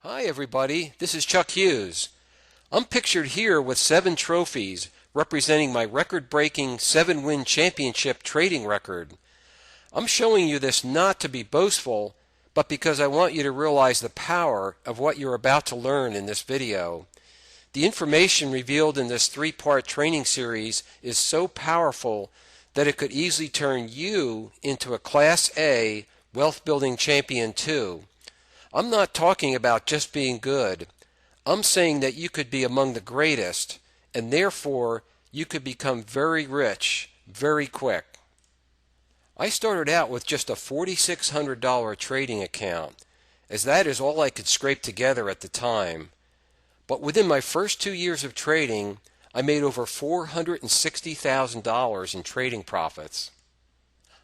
Hi everybody, this is Chuck Hughes. I'm pictured here with 7 trophies representing my record-breaking 7-win championship trading record. I'm showing you this not to be boastful, but because I want you to realize the power of what you're about to learn in this video. The information revealed in this 3-part training series is so powerful that it could easily turn you into a Class A wealth building champion too. I'm not talking about just being good. I'm saying that you could be among the greatest, and therefore you could become very rich very quick. I started out with just a $4,600 trading account, as that is all I could scrape together at the time. But within my first 2 years of trading, I made over $460,000 in trading profits.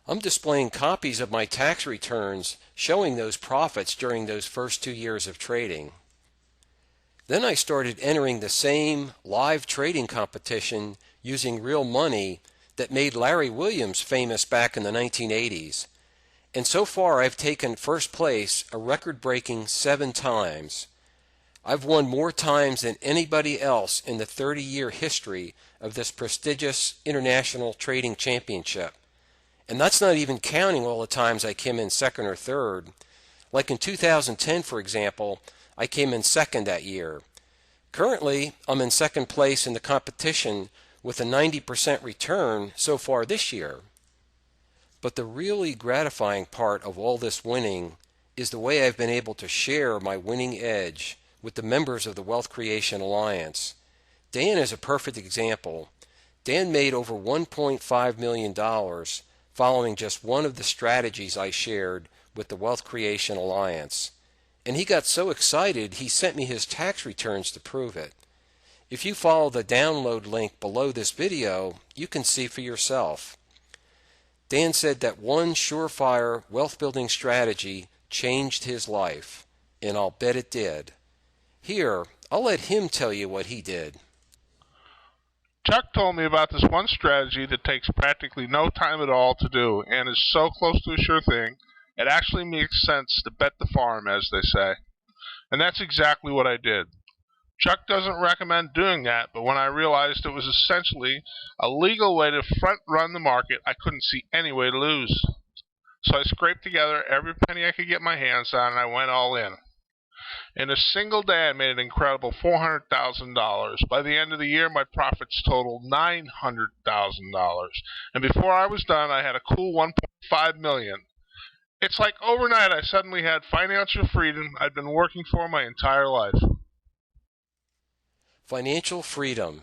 I'm displaying copies of my tax returns showing those profits during those first 2 years of trading. Then I started entering the same live trading competition using real money that made Larry Williams famous back in the 1980s. And so far I've taken first place a record-breaking 7 times. I've won more times than anybody else in the 30-year history of this prestigious international trading championship. And that's not even counting all the times I came in second or third. Like in 2010, for example, I came in second that year. Currently, I'm in second place in the competition with a 90% return so far this year. But the really gratifying part of all this winning is the way I've been able to share my winning edge with the members of the Wealth Creation Alliance. Dan is a perfect example. Dan made over $1.5 million following just one of the strategies I shared with the Wealth Creation Alliance. And he got so excited he sent me his tax returns to prove it. If you follow the download link below this video, you can see for yourself. Dan said that one surefire wealth building strategy changed his life, and I'll bet it did. Here, I'll let him tell you what he did. Chuck told me about this one strategy that takes practically no time at all to do and is so close to a sure thing, it actually makes sense to bet the farm, as they say. And that's exactly what I did. Chuck doesn't recommend doing that, but when I realized it was essentially a legal way to front-run the market, I couldn't see any way to lose. So I scraped together every penny I could get my hands on and I went all in. In a single day, I made an incredible $400,000. By the end of the year, my profits totaled $900,000. And before I was done, I had a cool $1.5 million. It's like overnight I suddenly had financial freedom I'd been working for my entire life. Financial freedom.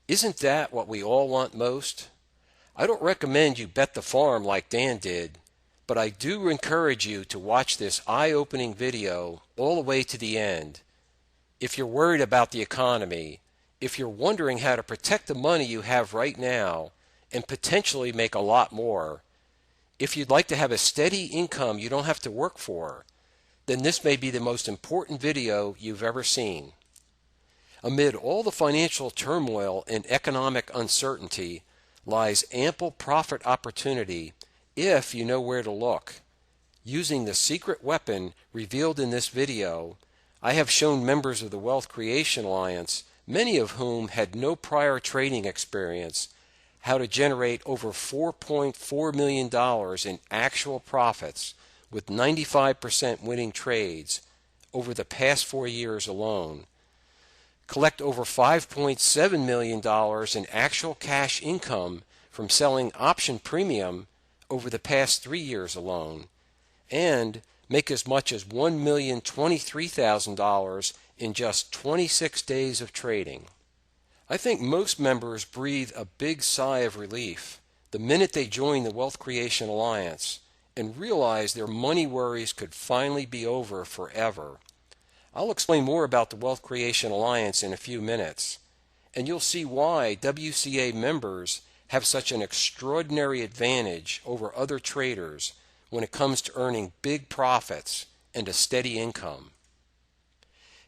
Isn't that what we all want most? I don't recommend you bet the farm like Dan did, but I do encourage you to watch this eye-opening video all the way to the end. If you're worried about the economy, if you're wondering how to protect the money you have right now and potentially make a lot more, if you'd like to have a steady income you don't have to work for, then this may be the most important video you've ever seen. Amid all the financial turmoil and economic uncertainty lies ample profit opportunity if you know where to look. Using the secret weapon revealed in this video, I have shown members of the Wealth Creation Alliance, many of whom had no prior trading experience, how to generate over $4.4 million in actual profits with 95% winning trades over the past 4 years alone, collect over $5.7 million in actual cash income from selling option premium over the past 3 years alone, and make as much as $1,023,000 in just 26 days of trading. I think most members breathe a big sigh of relief the minute they join the Wealth Creation Alliance and realize their money worries could finally be over forever. I'll explain more about the Wealth Creation Alliance in a few minutes, and you'll see why WCA members have such an extraordinary advantage over other traders when it comes to earning big profits and a steady income.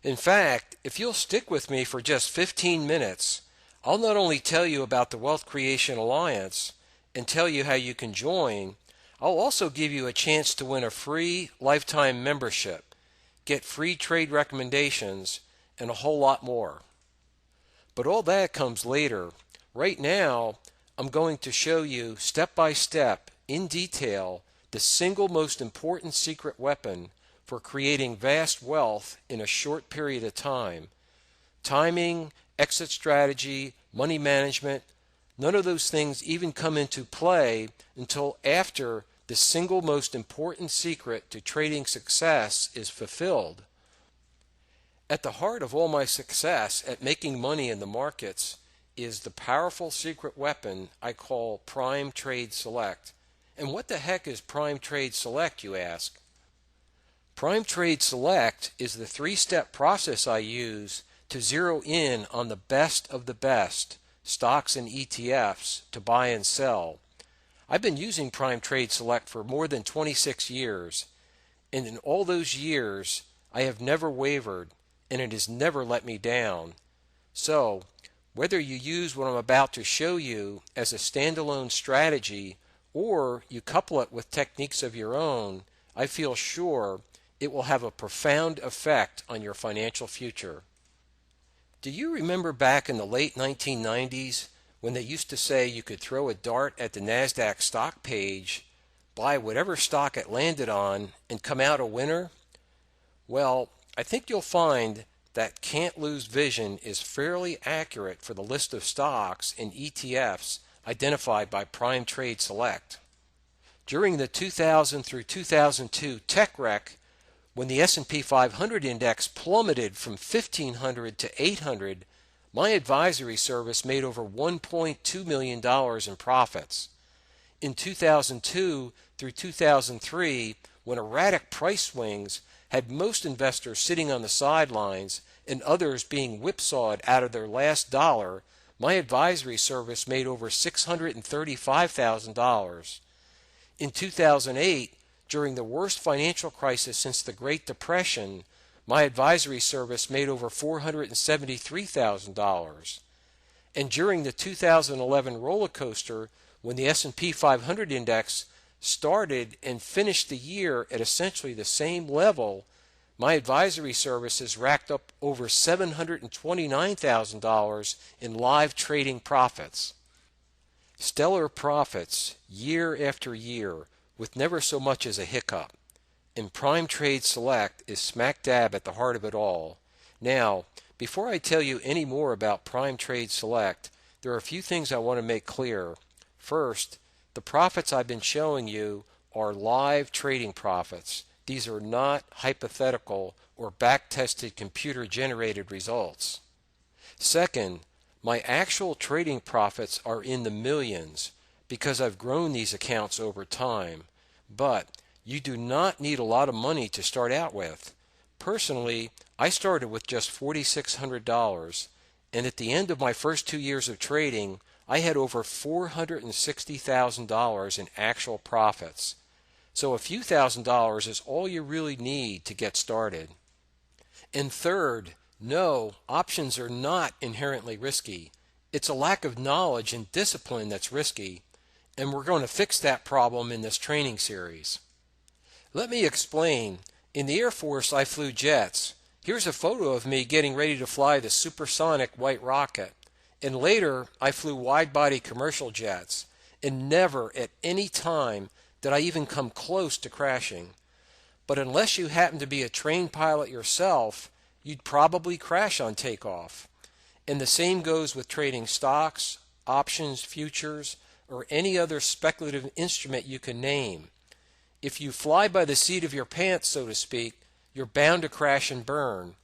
In fact, if you'll stick with me for just 15 minutes, I'll not only tell you about the Wealth Creation Alliance and tell you how you can join, I'll also give you a chance to win a free lifetime membership, get free trade recommendations, and a whole lot more. But all that comes later. Right now, I'm going to show you step by step, in detail, the single most important secret weapon for creating vast wealth in a short period of time. Timing, exit strategy, money management, none of those things even come into play until after the single most important secret to trading success is fulfilled. At the heart of all my success at making money in the markets is the powerful secret weapon I call Prime Trade Select. And what the heck is Prime Trade Select, you ask? Prime Trade Select is the three-step process I use to zero in on the best of the best stocks and ETFs to buy and sell. I've been using Prime Trade Select for more than 26 years, and in all those years I have never wavered, and it has never let me down. So, whether you use what I'm about to show you as a standalone strategy or you couple it with techniques of your own, I feel sure it will have a profound effect on your financial future. Do you remember back in the late 1990s when they used to say you could throw a dart at the NASDAQ stock page, buy whatever stock it landed on, and come out a winner? Well, I think you'll find that can't lose vision is fairly accurate for the list of stocks and ETFs identified by Prime Trade Select. During the 2000 through 2002 tech wreck, when the S&P 500 index plummeted from 1,500 to 800, my advisory service made over $1.2 million in profits. In 2002 through 2003, when erratic price swings had most investors sitting on the sidelines and others being whipsawed out of their last dollar, my advisory service made over $635,000. In 2008, during the worst financial crisis since the Great Depression, my advisory service made over $473,000. And during the 2011 roller coaster, when the S&P 500 index started and finished the year at essentially the same level, my advisory services racked up over $729,000 in live trading profits. Stellar profits year after year with never so much as a hiccup. And Prime Trade Select is smack dab at the heart of it all. Now, before I tell you any more about Prime Trade Select, there are a few things I want to make clear. First, the profits I've been showing you are live trading profits. These are not hypothetical or back-tested computer-generated results. Second, my actual trading profits are in the millions because I've grown these accounts over time. But you do not need a lot of money to start out with. Personally, I started with just $4,600, and at the end of my first 2 years of trading, I had over $460,000 in actual profits. So a few $1,000s is all you really need to get started. And third, no, options are not inherently risky. It's a lack of knowledge and discipline that's risky, and we're going to fix that problem in this training series. Let me explain. In the Air Force, I flew jets. Here's a photo of me getting ready to fly the supersonic White Rocket. And later, I flew wide-body commercial jets, and never at any time did I even come close to crashing. But unless you happen to be a trained pilot yourself, you'd probably crash on takeoff. And the same goes with trading stocks, options, futures, or any other speculative instrument you can name. If you fly by the seat of your pants, so to speak, you're bound to crash and burn.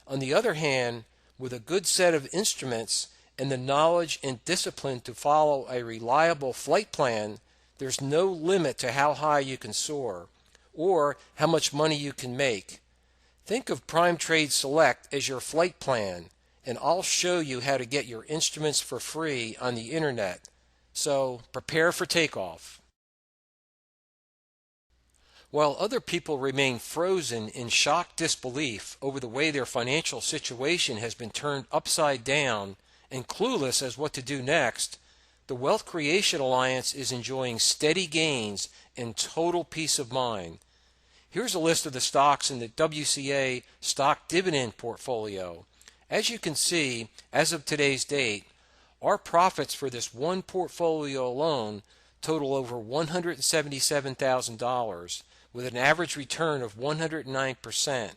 On the other hand, with a good set of instruments and the knowledge and discipline to follow a reliable flight plan, there's no limit to how high you can soar or how much money you can make. Think of Prime Trade Select as your flight plan, and I'll show you how to get your instruments for free on the internet. So prepare for takeoff. While other people remain frozen in shocked disbelief over the way their financial situation has been turned upside down and clueless as what to do next, the Wealth Creation Alliance is enjoying steady gains and total peace of mind. Here's a list of the stocks in the WCA stock dividend portfolio. As you can see, as of today's date, our profits for this one portfolio alone total over $177,000 with an average return of 109%,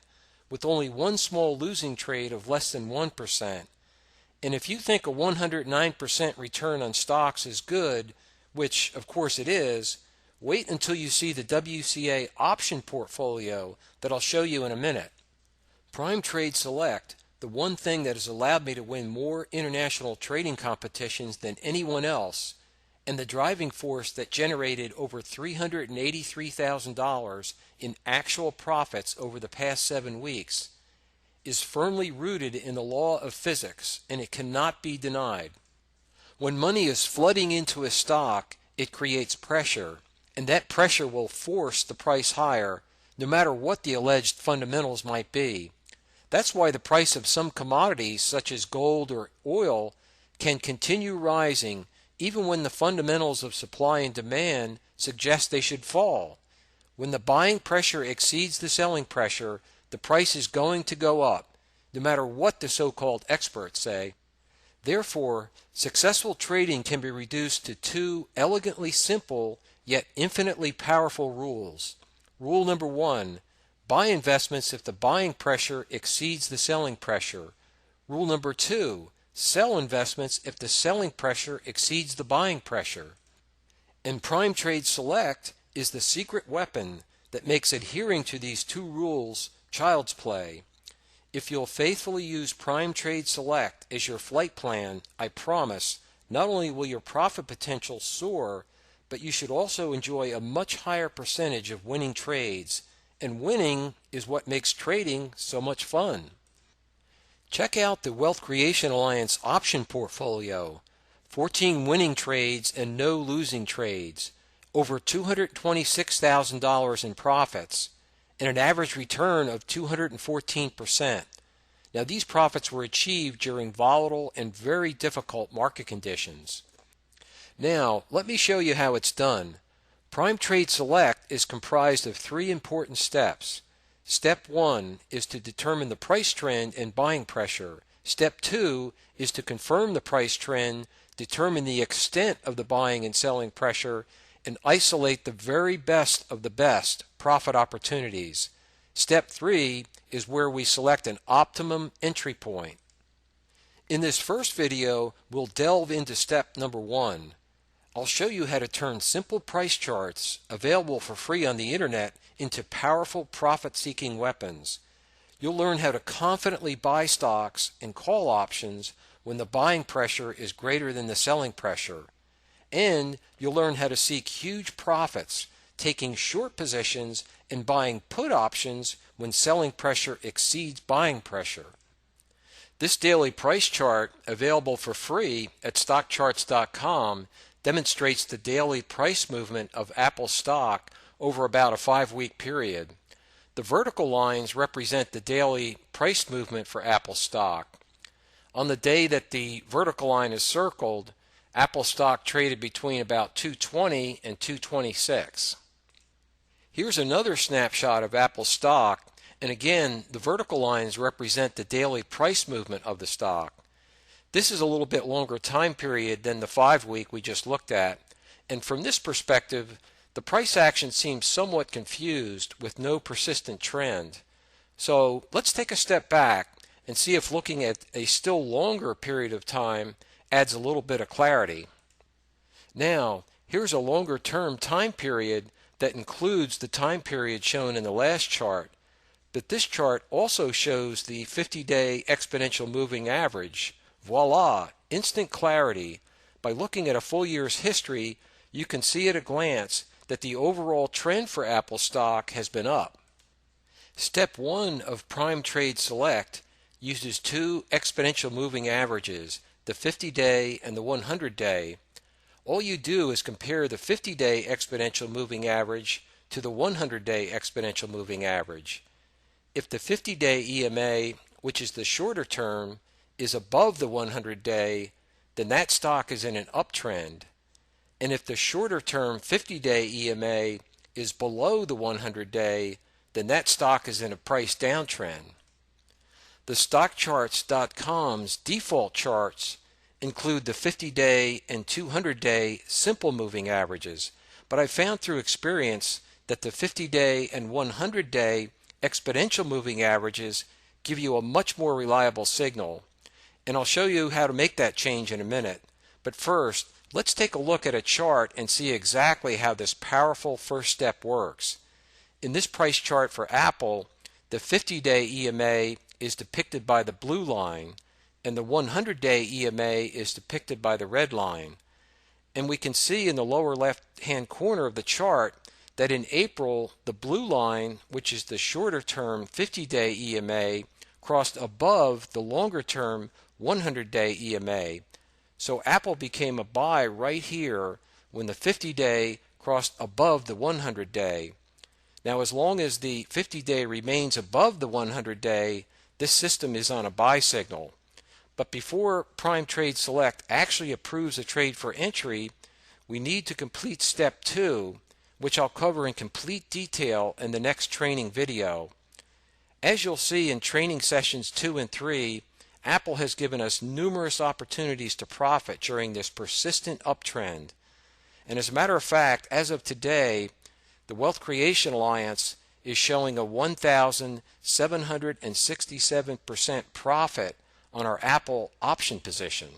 with only one small losing trade of less than 1%. And if you think a 109% return on stocks is good, which of course it is, wait until you see the WCA option portfolio that I'll show you in a minute. Prime Trade Select, the one thing that has allowed me to win more international trading competitions than anyone else, and the driving force that generated over $383,000 in actual profits over the past 7 weeks, is firmly rooted in the law of physics, and it cannot be denied. When money is flooding into a stock, it creates pressure, and that pressure will force the price higher, no matter what the alleged fundamentals might be. That's why the price of some commodities, such as gold or oil, can continue rising even when the fundamentals of supply and demand suggest they should fall. When the buying pressure exceeds the selling pressure, the price is going to go up, no matter what the so-called experts say. Therefore, successful trading can be reduced to two elegantly simple yet infinitely powerful rules. Rule number 1, buy investments if the buying pressure exceeds the selling pressure. Rule number 2, sell investments if the selling pressure exceeds the buying pressure. And Prime Trade Select is the secret weapon that makes adhering to these two rules child's play. If you'll faithfully use Prime Trade Select as your flight plan, I promise, not only will your profit potential soar, but you should also enjoy a much higher percentage of winning trades, and winning is what makes trading so much fun. Check out the Wealth Creation Alliance option portfolio. 14 winning trades and no losing trades, over $226,000 in profits, and an average return of 214%. Now these profits were achieved during volatile and very difficult market conditions. Now let me show you how it's done. Prime Trade Select is comprised of 3 important steps. Step 1 is to determine the price trend and buying pressure. Step 2 is to confirm the price trend, determine the extent of the buying and selling pressure, and isolate the very best of the best profit opportunities. Step 3 is where we select an optimum entry point. In this first video, we'll delve into step number 1. I'll show you how to turn simple price charts available for free on the internet into powerful profit-seeking weapons. You'll learn how to confidently buy stocks and call options when the buying pressure is greater than the selling pressure. And you'll learn how to seek huge profits, taking short positions and buying put options when selling pressure exceeds buying pressure. This daily price chart, available for free at stockcharts.com, demonstrates the daily price movement of Apple stock over about a 5-week period. The vertical lines represent the daily price movement for Apple stock. On the day that the vertical line is circled, Apple stock traded between about 220 and 226. Here's another snapshot of Apple stock, and again, the vertical lines represent the daily price movement of the stock. This is a little bit longer time period than the 5-week we just looked at, and from this perspective, the price action seems somewhat confused with no persistent trend. So let's take a step back and see if looking at a still longer period of time adds a little bit of clarity. Now, here's a longer term time period that includes the time period shown in the last chart, but this chart also shows the 50-day exponential moving average. Voila! Instant clarity. By looking at a full year's history, you can see at a glance that the overall trend for Apple stock has been up. Step 1 of Prime Trade Select uses 2 exponential moving averages, the 50-day and the 100-day. All you do is compare the 50-day exponential moving average to the 100-day exponential moving average. If the 50-day EMA, which is the shorter term, is above the 100-day, then that stock is in an uptrend. And if the shorter term 50-day EMA is below the 100-day, then that stock is in a price downtrend. The StockCharts.com's default charts include the 50-day and 200-day simple moving averages, but I found through experience that the 50-day and 100-day exponential moving averages give you a much more reliable signal. And I'll show you how to make that change in a minute. But first, let's take a look at a chart and see exactly how this powerful first step works. In this price chart for Apple, the 50-day EMA is depicted by the blue line, and the 100-day EMA is depicted by the red line. And we can see in the lower left-hand corner of the chart that in April, the blue line, which is the shorter-term 50-day EMA, crossed above the longer-term 100-day EMA. So Apple became a buy right here when the 50-day crossed above the 100-day. Now, as long as the 50-day remains above the 100-day, this system is on a buy signal. But before Prime Trade Select actually approves a trade for entry, we need to complete step 2, which I'll cover in complete detail in the next training video. As you'll see in training sessions 2 and 3, Apple has given us numerous opportunities to profit during this persistent uptrend. And as a matter of fact, as of today, the Wealth Creation Alliance is showing a 1,767% profit on our Apple option position.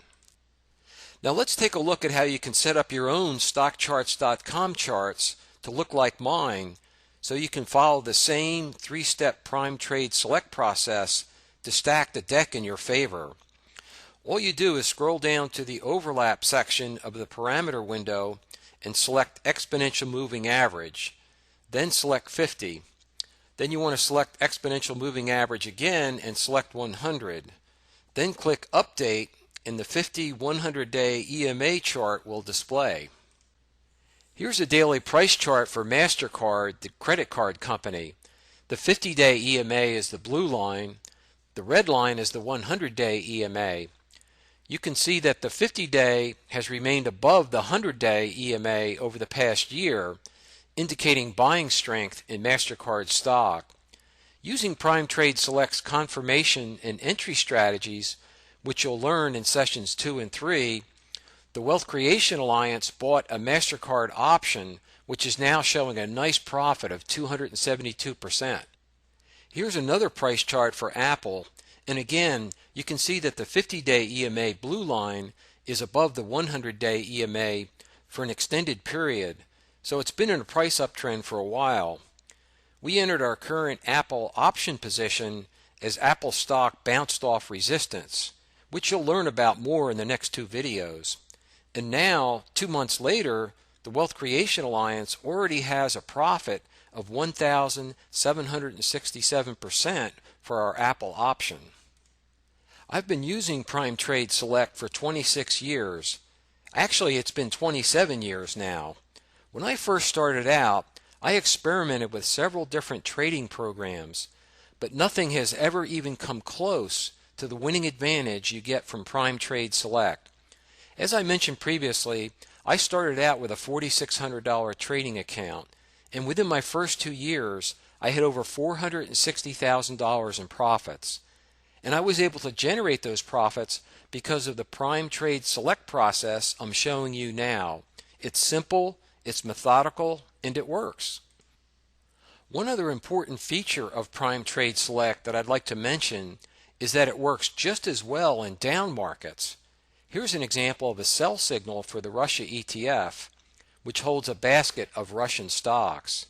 Now let's take a look at how you can set up your own StockCharts.com charts to look like mine, so you can follow the same 3-step Prime Trade Select process to stack the deck in your favor. All you do is scroll down to the overlap section of the parameter window and select exponential moving average, then select 50. Then you want to select exponential moving average again and select 100. Then click update and the 50-100-day EMA chart will display. Here's a daily price chart for MasterCard, the credit card company. The 50-day EMA is the blue line. The red line is the 100-day EMA. You can see that the 50-day has remained above the 100-day EMA over the past year, indicating buying strength in MasterCard stock. Using Prime Trade Select's confirmation and entry strategies, which you'll learn in sessions 2 and 3, the Wealth Creation Alliance bought a MasterCard option, which is now showing a nice profit of 272%. Here's another price chart for Apple, and again, you can see that the 50-day EMA blue line is above the 100-day EMA for an extended period, so it's been in a price uptrend for a while. We entered our current Apple option position as Apple stock bounced off resistance, which you'll learn about more in the next 2 videos. And now, 2 months later, the Wealth Creation Alliance already has a profit of 1,767% for our Apple option. I've been using Prime Trade Select for 26 years. Actually, it's been 27 years now. When I first started out, I experimented with several different trading programs, but nothing has ever even come close to the winning advantage you get from Prime Trade Select. As I mentioned previously, I started out with a $4,600 trading account, and within my first 2 years, I had over $460,000 in profits. And I was able to generate those profits because of the Prime Trade Select process I'm showing you now. It's simple, it's methodical, and it works. One other important feature of Prime Trade Select that I'd like to mention is that it works just as well in down markets. Here's an example of a sell signal for the Russia ETF, which holds a basket of Russian stocks.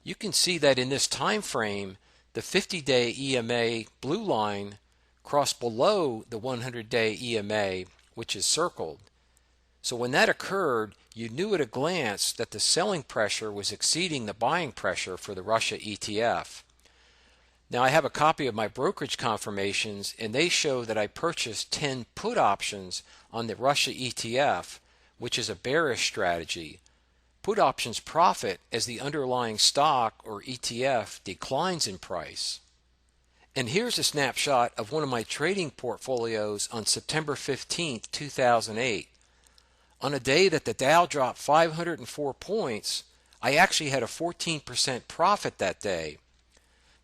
You can see that in this time frame, the 50-day EMA blue line crossed below the 100-day EMA, which is circled. So when that occurred, you knew at a glance that the selling pressure was exceeding the buying pressure for the Russia ETF. Now I have a copy of my brokerage confirmations, and they show that I purchased 10 put options on the Russia ETF, which is a bearish strategy. Put options profit as the underlying stock or ETF declines in price. And here's a snapshot of one of my trading portfolios on September 15th, 2008. On a day that the Dow dropped 504 points, I actually had a 14% profit that day.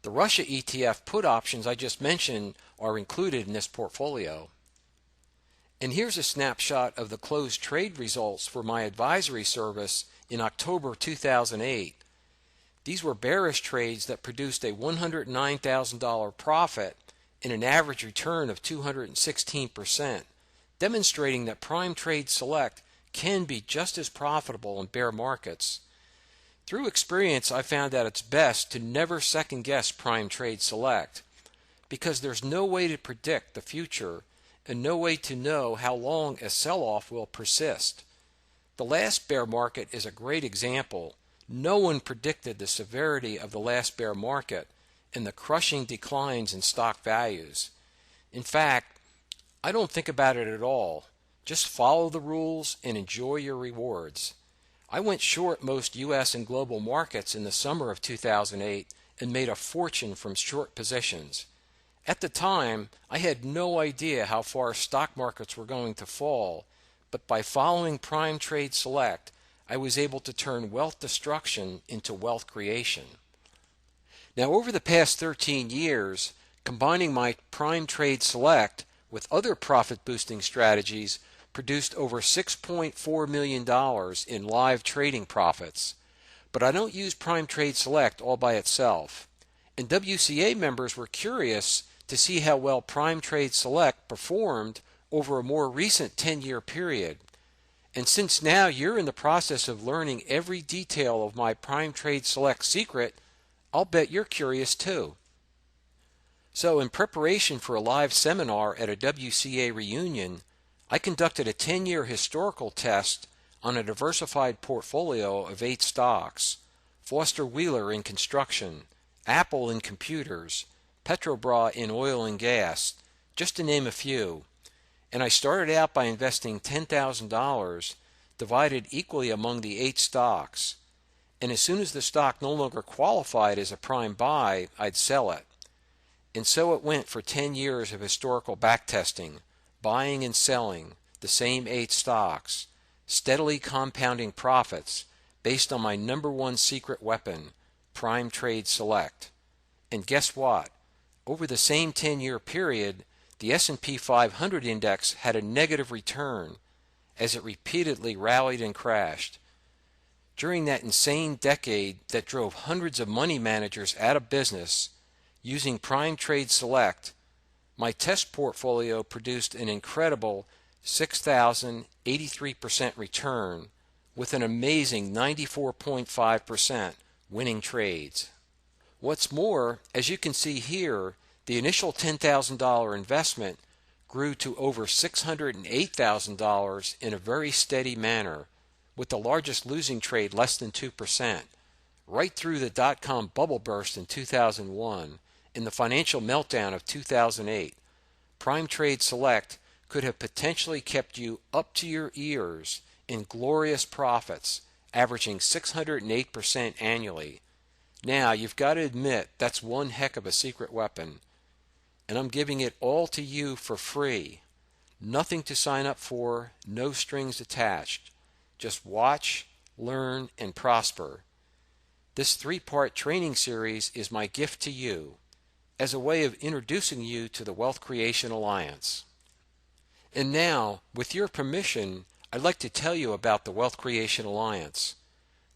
The Russia ETF put options I just mentioned are included in this portfolio. And here's a snapshot of the closed trade results for my advisory service in October 2008. These were bearish trades that produced a $109,000 profit and an average return of 216%, demonstrating that Prime Trade Select can be just as profitable in bear markets. Through experience, I found that it's best to never second-guess Prime Trade Select, because there's no way to predict the future and no way to know how long a sell-off will persist. The last bear market is a great example. No one predicted the severity of the last bear market and the crushing declines in stock values. In fact, I don't think about it at all. Just follow the rules and enjoy your rewards. I went short most U.S. and global markets in the summer of 2008 and made a fortune from short positions. At the time, I had no idea how far stock markets were going to fall, but by following Prime Trade Select, I was able to turn wealth destruction into wealth creation. Now, over the past 13 years, combining my Prime Trade Select with other profit-boosting strategies produced over $6.4 million in live trading profits. But I don't use Prime Trade Select all by itself. And WCA members were curious to see how well Prime Trade Select performed over a more recent 10-year period. And since now you're in the process of learning every detail of my Prime Trade Select secret, I'll bet you're curious too. So in preparation for a live seminar at a WCA reunion, I conducted a 10-year historical test on a diversified portfolio of 8 stocks: Foster Wheeler in construction, Apple in computers, Petrobras in oil and gas, just to name a few. And I started out by investing $10,000, divided equally among the 8 stocks. And as soon as the stock no longer qualified as a prime buy, I'd sell it. And so it went for 10 years of historical backtesting, buying and selling the same 8 stocks, steadily compounding profits based on my number one secret weapon, Prime Trade Select. And guess what? Over the same 10-year period, the S&P 500 index had a negative return as it repeatedly rallied and crashed. During that insane decade that drove hundreds of money managers out of business, using Prime Trade Select, my test portfolio produced an incredible 6,083% return with an amazing 94.5% winning trades. What's more, as you can see here, the initial $10,000 investment grew to over $608,000 in a very steady manner, with the largest losing trade less than 2%, right through the dot-com bubble burst in 2001 and the financial meltdown of 2008. Prime Trade Select could have potentially kept you up to your ears in glorious profits, averaging 608% annually. Now, you've got to admit that's one heck of a secret weapon, and I'm giving it all to you for free. Nothing to sign up for, no strings attached. Just watch, learn, and prosper. This 3-part training series is my gift to you as a way of introducing you to the Wealth Creation Alliance. And now, with your permission, I'd like to tell you about the Wealth Creation Alliance.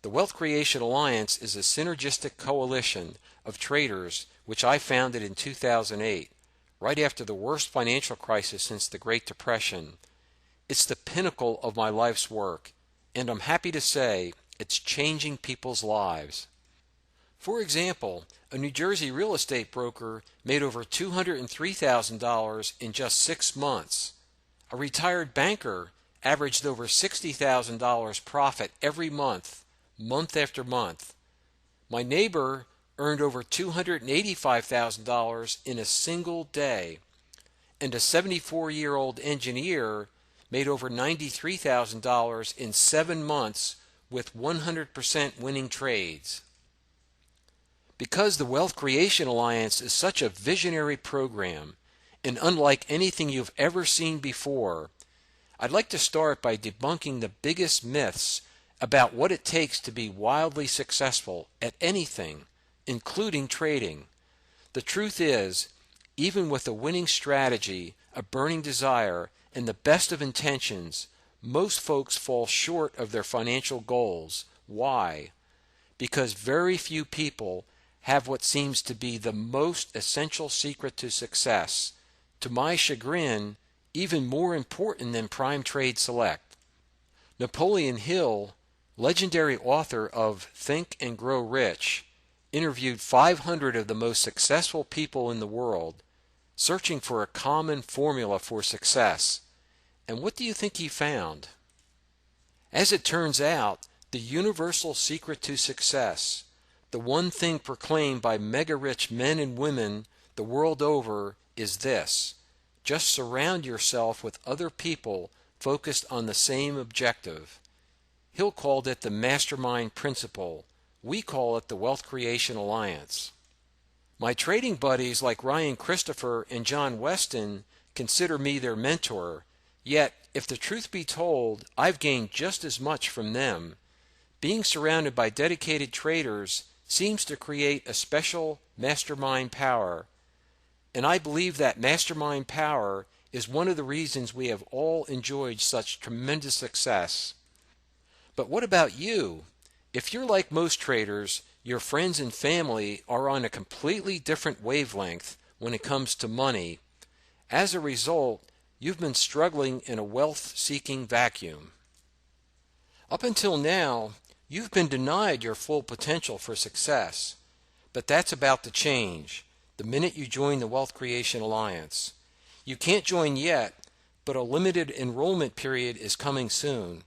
The Wealth Creation Alliance is a synergistic coalition of traders which I founded in 2008, right after the worst financial crisis since the Great Depression. It's the pinnacle of my life's work, and I'm happy to say it's changing people's lives. For example, a New Jersey real estate broker made over $203,000 in just 6 months. A retired banker averaged over $60,000 profit every month, month after month. My neighbor earned over $285,000 in a single day, and a 74-year-old engineer made over $93,000 in 7 months with 100% winning trades. Because the Wealth Creation Alliance is such a visionary program and unlike anything you've ever seen before, I'd like to start by debunking the biggest myths about what it takes to be wildly successful at anything, including trading. The truth is, even with a winning strategy, a burning desire, and the best of intentions, most folks fall short of their financial goals. Why? Because very few people have what seems to be the most essential secret to success, to my chagrin, even more important than Prime Trade Select. Napoleon Hill, legendary author of Think and Grow Rich, interviewed 500 of the most successful people in the world, searching for a common formula for success. And what do you think he found? As it turns out, the universal secret to success, the one thing proclaimed by mega-rich men and women the world over, is this: just surround yourself with other people focused on the same objective. Hill called it the mastermind principle. We call it the Wealth Creation Alliance. My trading buddies like Ryan Christopher and John Weston consider me their mentor, yet, if the truth be told, I've gained just as much from them. Being surrounded by dedicated traders seems to create a special mastermind power, and I believe that mastermind power is one of the reasons we have all enjoyed such tremendous success. But what about you? If you're like most traders, your friends and family are on a completely different wavelength when it comes to money. As a result, you've been struggling in a wealth-seeking vacuum. Up until now, you've been denied your full potential for success, but that's about to change the minute you join the Wealth Creation Alliance. You can't join yet, but a limited enrollment period is coming soon.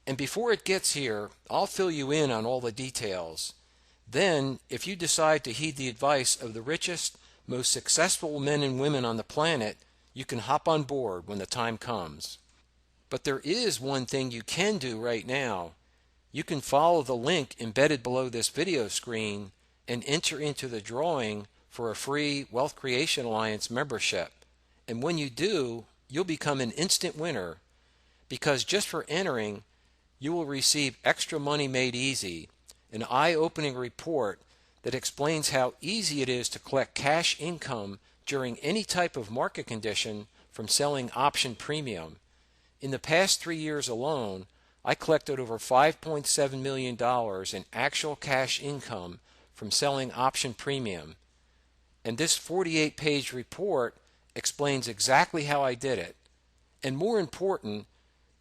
And before it gets here, I'll fill you in on all the details. Then, if you decide to heed the advice of the richest, most successful men and women on the planet, you can hop on board when the time comes. But there is one thing you can do right now. You can follow the link embedded below this video screen and enter into the drawing for a free Wealth Creation Alliance membership. And when you do, you'll become an instant winner, because just for entering, you will receive Extra Money Made Easy, an eye-opening report that explains how easy it is to collect cash income during any type of market condition from selling option premium. In the past 3 years alone, I collected over $5.7 million in actual cash income from selling option premium. And this 48-page report explains exactly how I did it, and more important,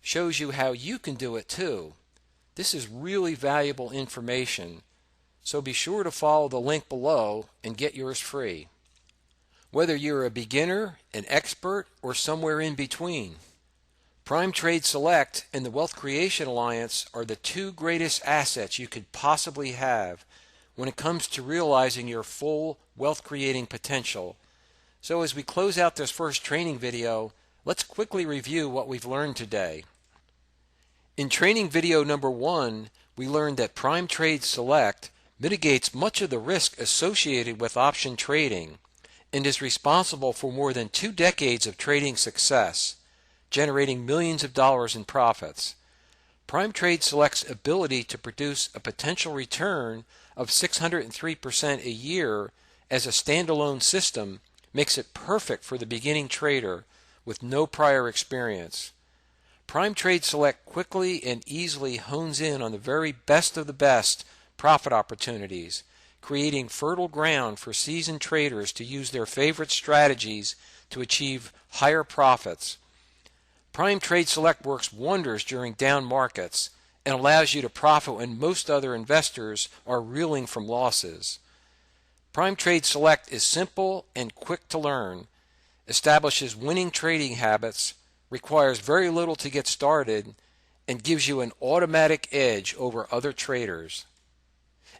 shows you how you can do it too. This is really valuable information, so be sure to follow the link below and get yours free. Whether you're a beginner, an expert, or somewhere in between, Prime Trade Select and the Wealth Creation Alliance are the two greatest assets you could possibly have when it comes to realizing your full wealth creating potential. So as we close out this first training video, let's quickly review what we've learned today. In training video number 1, we learned that Prime Trade Select mitigates much of the risk associated with option trading and is responsible for more than 2 decades of trading success, generating millions of dollars in profits. Prime Trade Select's ability to produce a potential return of 603% a year as a standalone system makes it perfect for the beginning trader with no prior experience. Prime Trade Select quickly and easily hones in on the very best of the best profit opportunities, creating fertile ground for seasoned traders to use their favorite strategies to achieve higher profits. Prime Trade Select works wonders during down markets and allows you to profit when most other investors are reeling from losses. Prime Trade Select is simple and quick to learn, establishes winning trading habits, requires very little to get started, and gives you an automatic edge over other traders.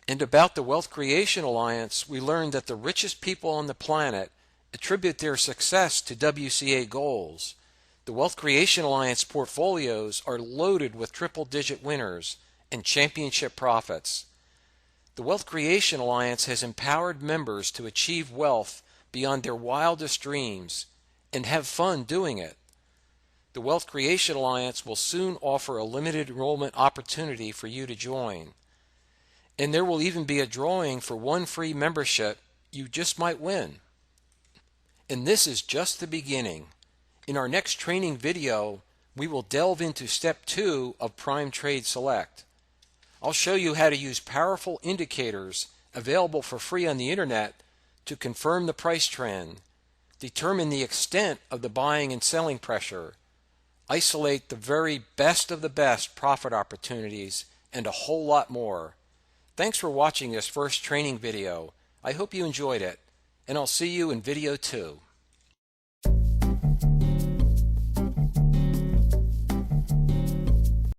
And about the Wealth Creation Alliance, we learned that the richest people on the planet attribute their success to WCA goals. The Wealth Creation Alliance portfolios are loaded with triple-digit winners and championship profits. The Wealth Creation Alliance has empowered members to achieve wealth beyond their wildest dreams and have fun doing it. The Wealth Creation Alliance will soon offer a limited enrollment opportunity for you to join. And there will even be a drawing for one free membership you just might win. And this is just the beginning. In our next training video, we will delve into Step 2 of Prime Trade Select. I'll show you how to use powerful indicators available for free on the internet to confirm the price trend, determine the extent of the buying and selling pressure, isolate the very best of the best profit opportunities, and a whole lot more. Thanks for watching this first training video. I hope you enjoyed it, and I'll see you in video 2.